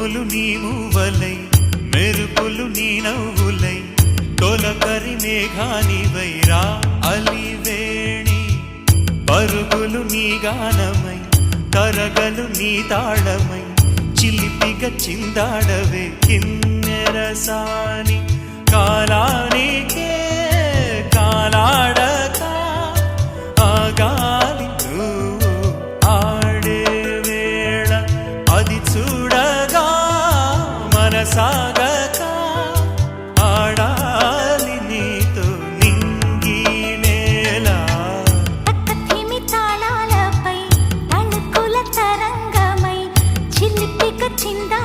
ఉరుములు నీ మూవలై మెరుపులు నీ నవ్వులై తొలకరి మేఘానివై రా అలివేణి పరుగులు నీ గానమై తరగలు నీ తాళమై చిలిపిగా చిందాడవే కిన్నెరసాని కాలానికే కాలాడక ఆగాలి నువ్వు ఆడే వేళ అది చూడగా మనసాగక ఆడాలి నీతో నింగి నేల తక్కతిమి తాళాలపై తణుకుల తరంగమై చిలిపిక చిందా